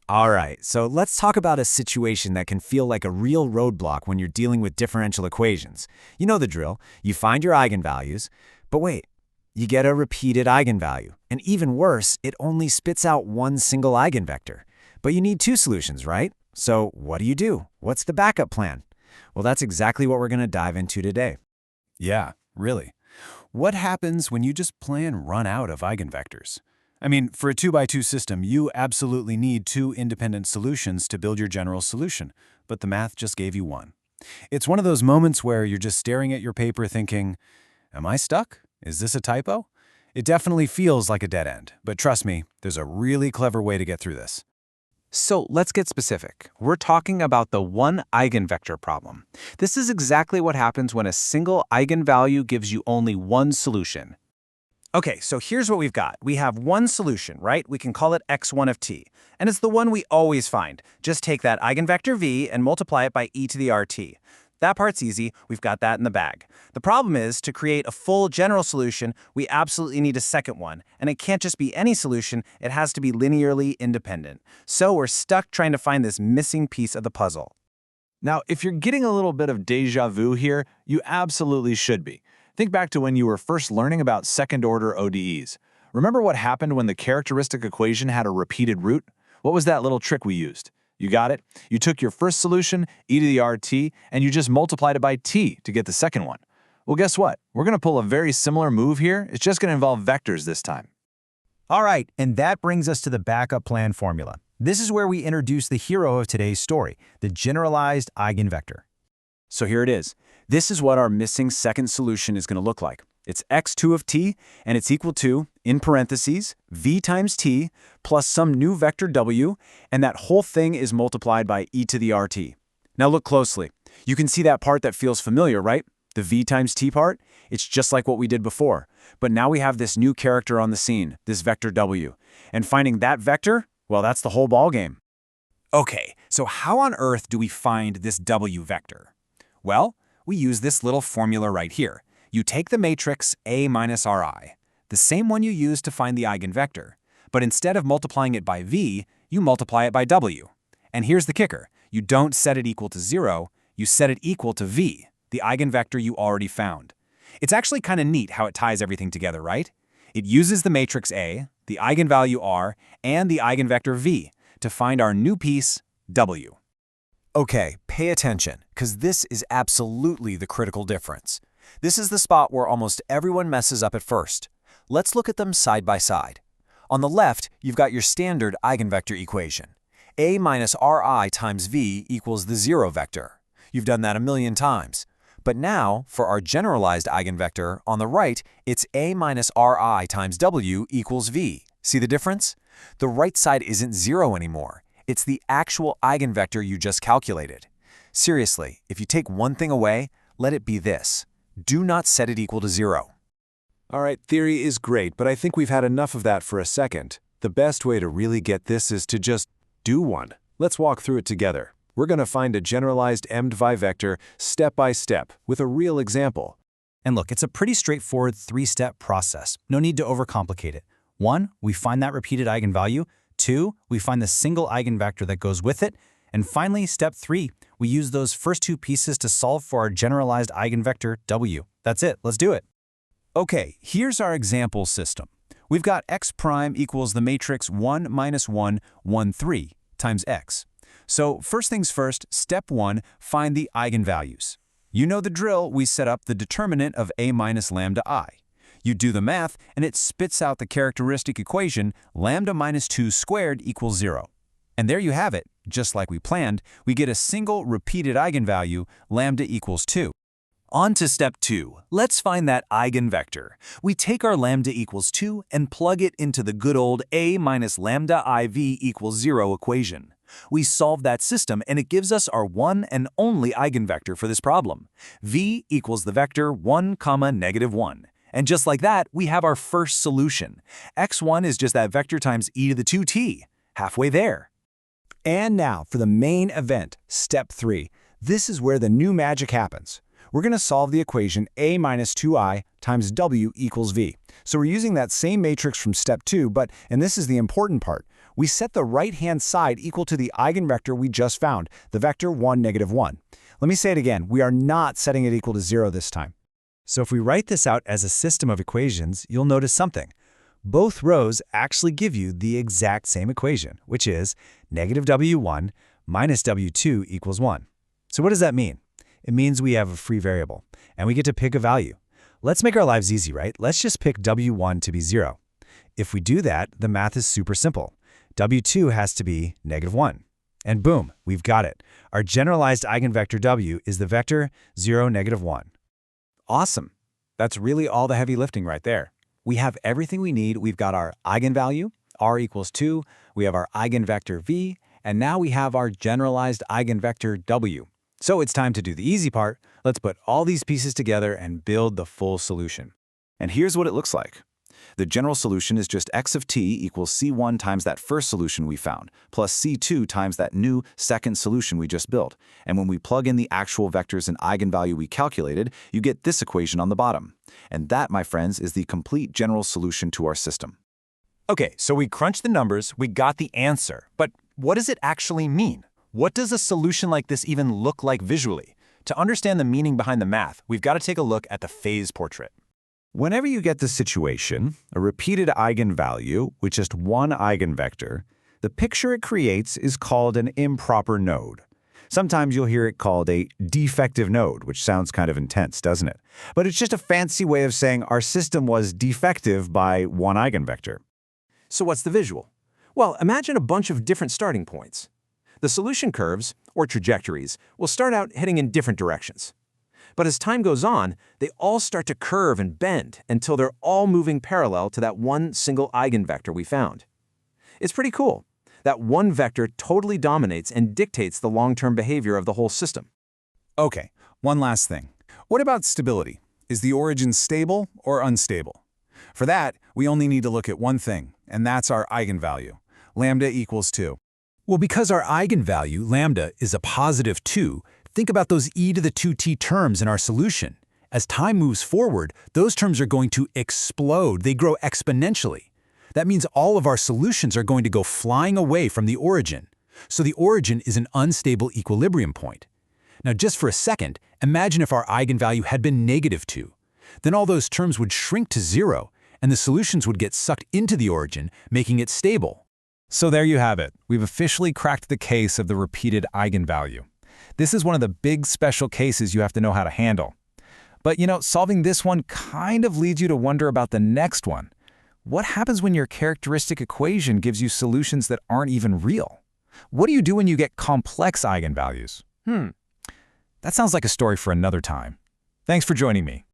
All right, so let's talk about a situation that can feel like a real roadblock when you're dealing with differential equations. You know the drill. You find your eigenvalues, but wait, you get a repeated eigenvalue. And even worse, it only spits out one single eigenvector. But you need two solutions, right? So what do? What's the backup plan? Well, that's exactly what we're going to dive into today. Yeah, really. What happens when you just plain run out of eigenvectors? I mean, for a 2x2 system, you absolutely need two independent solutions to build your general solution, but the math just gave you one. It's one of those moments where you're just staring at your paper thinking, am I stuck? Is this a typo? It definitely feels like a dead end, but trust me, there's a really clever way to get through this. So let's get specific. We're talking about the one eigenvector problem. This is exactly what happens when a single eigenvalue gives you only one solution. Okay, so here's what we've got. We have one solution, right? We can call it x1 of t, and it's the one we always find. Just take that eigenvector v and multiply it by e to the rt. That part's easy. We've got that in the bag. The problem is, to create a full general solution, we absolutely need a second one, and it can't just be any solution, it has to be linearly independent. So we're stuck trying to find this missing piece of the puzzle. Now, if you're getting a little bit of déjà vu here, you absolutely should be. Think back to when you were first learning about second-order ODEs. Remember what happened when the characteristic equation had a repeated root? What was that little trick we used? You got it? You took your first solution, e to the rt, and you just multiplied it by t to get the second one. Well, guess what? We're going to pull a very similar move here. It's just going to involve vectors this time. All right, and that brings us to the backup plan formula. This is where we introduce the hero of today's story, the generalized eigenvector. So here it is. This is what our missing second solution is going to look like. It's x2 of t, and it's equal to, in parentheses, v times t plus some new vector w, and that whole thing is multiplied by e to the rt. Now look closely. You can see that part that feels familiar, right? The v times t part? It's just like what we did before. But now we have this new character on the scene, this vector w. And finding that vector, well, that's the whole ballgame. Okay, so how on earth do we find this w vector? Well, we use this little formula right here. You take the matrix A minus Ri, the same one you used to find the eigenvector, but instead of multiplying it by v, you multiply it by w. And here's the kicker. You don't set it equal to 0, you set it equal to v, the eigenvector you already found. It's actually kind of neat how it ties everything together, right? It uses the matrix A, the eigenvalue r, and the eigenvector v to find our new piece, w. Okay, pay attention, because this is absolutely the critical difference. This is the spot where almost everyone messes up at first. Let's look at them side by side. On the left, you've got your standard eigenvector equation. A minus Ri times v equals the 0 vector. You've done that a million times. But now, for our generalized eigenvector, on the right, it's A minus Ri times w equals v. See the difference? The right side isn't 0 anymore. It's the actual eigenvector you just calculated. Seriously, if you take one thing away, let it be this. Do not set it equal to 0. All right, theory is great, but I think we've had enough of that for a second. The best way to really get this is to just do one. Let's walk through it together. We're going to find a generalized mdvi vector step by step with a real example. And look, it's a pretty straightforward three-step process. No need to overcomplicate it. 1, we find that repeated eigenvalue. 2, we find the single eigenvector that goes with it. And finally, step 3, we use those first two pieces to solve for our generalized eigenvector w. That's it, let's do it. Okay, here's our example system. We've got x prime equals the matrix 1 minus 1, 1, 3 times x. So first things first, step 1, find the eigenvalues. You know the drill, we set up the determinant of a minus lambda I. You do the math, and it spits out the characteristic equation lambda minus 2 squared equals 0. And there you have it. Just like we planned, we get a single repeated eigenvalue, lambda equals 2. On to step 2. Let's find that eigenvector. We take our lambda equals 2 and plug it into the good old a minus lambda iv equals 0 equation. We solve that system and it gives us our one and only eigenvector for this problem. V equals the vector 1, negative 1. And just like that, we have our first solution. x1 is just that vector times e to the 2t. Halfway there. And now for the main event, step 3. This is where the new magic happens. We're going to solve the equation a minus 2i times w equals v. So we're using that same matrix from step 2, but, and this is the important part, we set the right-hand side equal to the eigenvector we just found, the vector 1, -1. Let me say it again. We are not setting it equal to 0 this time. So if we write this out as a system of equations, you'll notice something. Both rows actually give you the exact same equation, which is -w1 minus w2 equals 1. So what does that mean? It means we have a free variable, and we get to pick a value. Let's make our lives easy, right? Let's just pick w1 to be 0. If we do that, the math is super simple. w2 has to be -1. And boom, we've got it. Our generalized eigenvector w is the vector 0, -1. Awesome. That's really all the heavy lifting right there. We have everything we need. We've got our eigenvalue, r equals 2. We have our eigenvector v, and now we have our generalized eigenvector w. So it's time to do the easy part. Let's put all these pieces together and build the full solution. And here's what it looks like. The general solution is just x of t equals c1 times that first solution we found, plus c2 times that new second solution we just built. And when we plug in the actual vectors and eigenvalue we calculated, you get this equation on the bottom. And that, my friends, is the complete general solution to our system. Okay, so we crunched the numbers, we got the answer. But what does it actually mean? What does a solution like this even look like visually? To understand the meaning behind the math, we've got to take a look at the phase portrait. Whenever you get the situation, a repeated eigenvalue with just one eigenvector, the picture it creates is called an improper node. Sometimes you'll hear it called a defective node, which sounds kind of intense, doesn't it? But it's just a fancy way of saying our system was defective by one eigenvector. So what's the visual? Well, imagine a bunch of different starting points. The solution curves, or trajectories, will start out heading in different directions. But as time goes on, they all start to curve and bend until they're all moving parallel to that one single eigenvector we found. It's pretty cool. That one vector totally dominates and dictates the long-term behavior of the whole system. Okay, one last thing. What about stability? Is the origin stable or unstable? For that, we only need to look at one thing, and that's our eigenvalue. Lambda equals 2. Well, because our eigenvalue, lambda, is a positive 2, think about those e to the 2t terms in our solution. As time moves forward, those terms are going to explode. They grow exponentially. That means all of our solutions are going to go flying away from the origin. So the origin is an unstable equilibrium point. Now, just for a second, imagine if our eigenvalue had been -2. Then all those terms would shrink to 0, and the solutions would get sucked into the origin, making it stable. So there you have it. We've officially cracked the case of the repeated eigenvalue. This is one of the big special cases you have to know how to handle. But solving this one kind of leads you to wonder about the next one. What happens when your characteristic equation gives you solutions that aren't even real? What do you do when you get complex eigenvalues? That sounds like a story for another time. Thanks for joining me.